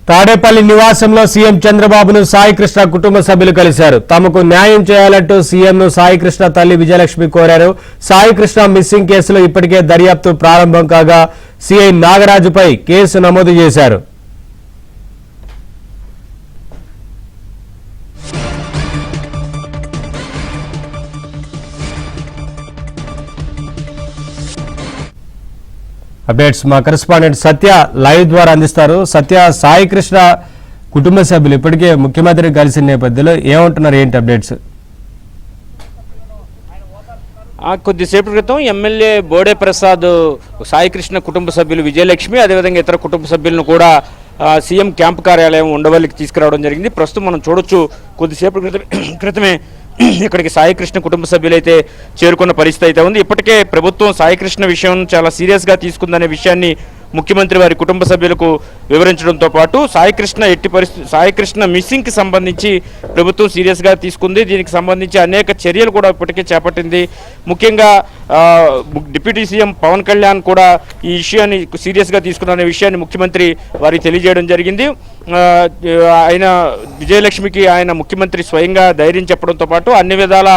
తాడేపల్లి నివాసంలో సీఎం చంద్రబాబును సాయికృష్ణ కుటుంబ సభ్యులు కలిశారు. తమకు న్యాయం చేయాలంటూ సీఎంను సాయికృష్ణ తల్లి విజయలక్ష్మి కోరారు. సాయికృష్ణ మిస్సింగ్ కేసులో ఇప్పటికే దర్యాప్తు ప్రారంభం కాగా సీఐ నాగరాజుపై కేసు నమోదు చేశారు. అప్డేట్స్ మా కరెస్పాండెంట్ సత్య లైవ్ ద్వారా అందిస్తారు. సత్య, సాయికృష్ణ కుటుంబ సభ్యులు ఇప్పటికే ముఖ్యమంత్రిని కలిసిన నేపథ్యంలో ఏమంటున్నారు, ఏంటి అప్డేట్స్? కొద్దిసేపటి క్రితం ఎమ్మెల్యే బోడే ప్రసాద్ సాయికృష్ణ కుటుంబ సభ్యులు విజయలక్ష్మి అదేవిధంగా ఇతర కుటుంబ సభ్యులను కూడా సీఎం క్యాంపు కార్యాలయం ఉండవల్లికి తీసుకురావడం జరిగింది. ప్రస్తుతం మనం చూడొచ్చు, కొద్దిసేపటి క్రితమే ఇక్కడికి సాయికృష్ణ కుటుంబ సభ్యులైతే చేరుకున్న పరిస్థితి అయితే ఉంది. ఇప్పటికే ప్రభుత్వం సాయికృష్ణ విషయం చాలా సీరియస్గా తీసుకుందనే విషయాన్ని ముఖ్యమంత్రి వారి కుటుంబ సభ్యులకు వివరించడంతో పాటు సాయికృష్ణ మిస్సింగ్కి సంబంధించి ప్రభుత్వం సీరియస్గా తీసుకుంది. దీనికి సంబంధించి అనేక చర్యలు కూడా ఇప్పటికే చేపట్టింది. ముఖ్యంగా డిప్యూటీ సీఎం పవన్ కళ్యాణ్ కూడా ఈ విషయాన్ని సీరియస్గా తీసుకున్న విషయాన్ని ముఖ్యమంత్రి వారికి తెలియజేయడం జరిగింది. ఆయన విజయలక్ష్మికి ఆయన ముఖ్యమంత్రి స్వయంగా ధైర్యం చెప్పడంతో పాటు అన్ని విధాల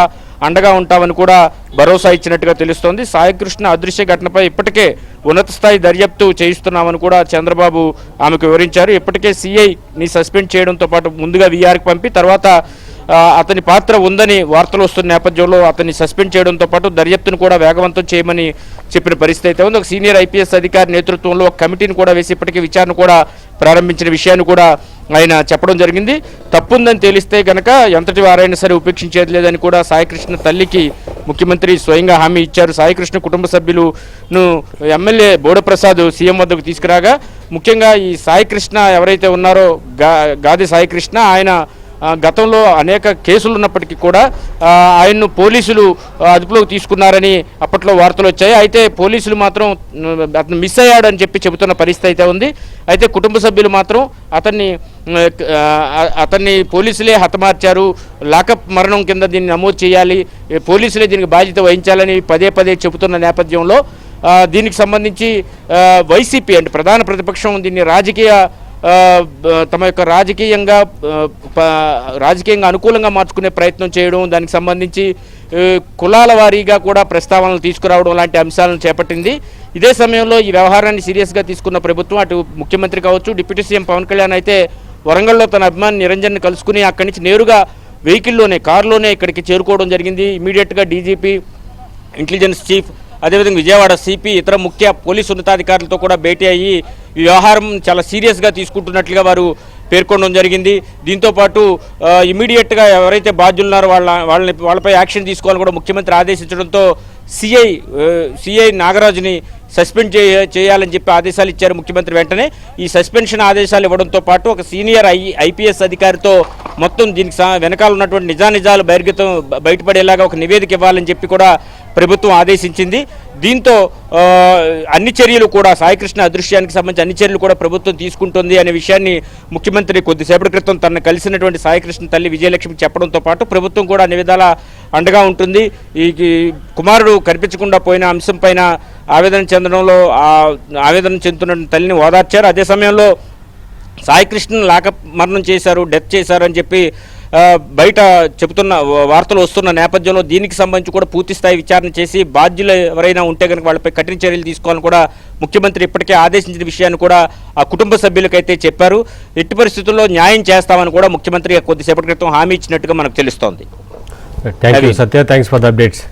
అండగా ఉంటామని కూడా భరోసా ఇచ్చినట్టుగా తెలుస్తోంది. సాయికృష్ణ అదృశ్య ఘటనపై ఇప్పటికే ఉన్నత స్థాయి దర్యాప్తు చేయిస్తున్నామని కూడా చంద్రబాబు ఆమెకు వివరించారు. ఇప్పటికే సిఐని సస్పెండ్ చేయడంతో పాటు ముందుగా వీఆర్కి పంపి తర్వాత అతని పాత్ర ఉందని వార్తలు వస్తున్న నేపథ్యంలో అతన్ని సస్పెండ్ చేయడంతో పాటు దర్యాప్తును కూడా వేగవంతం చేయమని చెప్పిన పరిస్థితి అయితే ఉంది. ఒక సీనియర్ ఐపీఎస్ అధికారి నేతృత్వంలో ఒక కమిటీని కూడా వేసి ఇప్పటికీ విచారణ కూడా ప్రారంభించిన విషయాన్ని కూడా ఆయన చెప్పడం జరిగింది. తప్పుందని తేలిస్తే గనక ఎంతటి వారైనా సరే ఉపేక్షించేది లేదని కూడా సాయికృష్ణ తల్లికి ముఖ్యమంత్రి స్వయంగా హామీ ఇచ్చారు. సాయికృష్ణ కుటుంబ సభ్యులను ఎమ్మెల్యే బోడప్రసాద్ సీఎం వద్దకు తీసుకురాగా ముఖ్యంగా ఈ సాయికృష్ణ ఎవరైతే ఉన్నారో గాది సాయికృష్ణ, ఆయన గతంలో అనేక కేసులు ఉన్నప్పటికీ కూడా ఆయన్ను పోలీసులు అదుపులోకి తీసుకున్నారని అప్పట్లో వార్తలు వచ్చాయి. అయితే పోలీసులు మాత్రం అతను మిస్ అయ్యాడని చెబుతున్న పరిస్థితి అయితే ఉంది. అయితే కుటుంబ సభ్యులు మాత్రం అతన్ని పోలీసులే హతమార్చారు, లాకప్ మరణం కింద దీన్ని నమోదు చేయాలి, పోలీసులే దీనికి బాధ్యత వహించాలని పదే పదే చెబుతున్న నేపథ్యంలో దీనికి సంబంధించి వైసీపీ అంటే ప్రధాన ప్రతిపక్షం దీన్ని తమ యొక్క రాజకీయంగా అనుకూలంగా మార్చుకునే ప్రయత్నం చేయడం, దానికి సంబంధించి కులాల వారీగా కూడా ప్రస్తావనలు తీసుకురావడం లాంటి అంశాలను చేపట్టింది. ఇదే సమయంలో ఈ వ్యవహారాన్ని సీరియస్గా తీసుకున్న ప్రభుత్వం అటు ముఖ్యమంత్రి కావచ్చు, డిప్యూటీ సీఎం పవన్ కళ్యాణ్ అయితే వరంగల్లో తన అభిమాని నిరంజన్ కలుసుకుని అక్కడి నుంచి నేరుగా కారులోనే ఇక్కడికి చేరుకోవడం జరిగింది. ఇమీడియట్గా డీజీపీ, ఇంటెలిజెన్స్ చీఫ్, అదేవిధంగా విజయవాడ సిపి, ఇతర ముఖ్య పోలీసు ఉన్నతాధికారులతో కూడా భేటీ అయ్యి ఈ వ్యవహారం చాలా సీరియస్గా తీసుకుంటున్నట్లుగా వారు పేర్కొనడం జరిగింది. దీంతోపాటు ఇమీడియట్గా ఎవరైతే బాధ్యులున్నారో వాళ్ళపై యాక్షన్ తీసుకోవాలని కూడా ముఖ్యమంత్రి ఆదేశించడంతో సిఐ నాగరాజుని సస్పెండ్ చేయాలని చెప్పి ఆదేశాలు ఇచ్చారు ముఖ్యమంత్రి. వెంటనే ఈ సస్పెన్షన్ ఆదేశాలు ఇవ్వడంతో పాటు ఒక సీనియర్ ఐపీఎస్ అధికారితో మొత్తం దీనికి వెనకాల ఉన్నటువంటి నిజాలు బయటపడేలాగా ఒక నివేదిక ఇవ్వాలని చెప్పి కూడా ప్రభుత్వం ఆదేశించింది. దీంతో అన్ని చర్యలు కూడా సాయికృష్ణ అదృశ్యానికి సంబంధించి అన్ని చర్యలు కూడా ప్రభుత్వం తీసుకుంటుంది అనే విషయాన్ని ముఖ్యమంత్రి కొద్దిసేపటి క్రితం తనను కలిసినటువంటి సాయికృష్ణ తల్లి విజయలక్ష్మి చెప్పడంతో పాటు ప్రభుత్వం కూడా అన్ని విధాల అండగా ఉంటుంది. ఈ కుమారుడు కనిపించకుండా పోయిన అంశం పైన ఆవేదన చెందుతున్న తల్లిని ఓదార్చారు. అదే సమయంలో సాయికృష్ణ లాకప్ మరణం చేశారు, డెత్ చేశారు అని చెప్పి బయట చెబుతున్న వార్తలు వస్తున్న నేపథ్యంలో దీనికి సంబంధించి కూడా పూర్తి స్థాయి విచారణ చేసి బాధ్యులు ఎవరైనా ఉంటే కనుక వాళ్ళపై కఠిన చర్యలు తీసుకోవాలని కూడా ముఖ్యమంత్రి ఇప్పటికే ఆదేశించిన విషయాన్ని కూడా ఆ కుటుంబ సభ్యులకైతే చెప్పారు. ఎట్టి పరిస్థితుల్లో న్యాయం చేస్తామని కూడా ముఖ్యమంత్రి కొద్దిసేపటి క్రితం హామీ ఇచ్చినట్టుగా మనకు తెలుస్తోంది. సత్య, థ్యాంక్స్ ఫర్ ద అప్డేట్స్.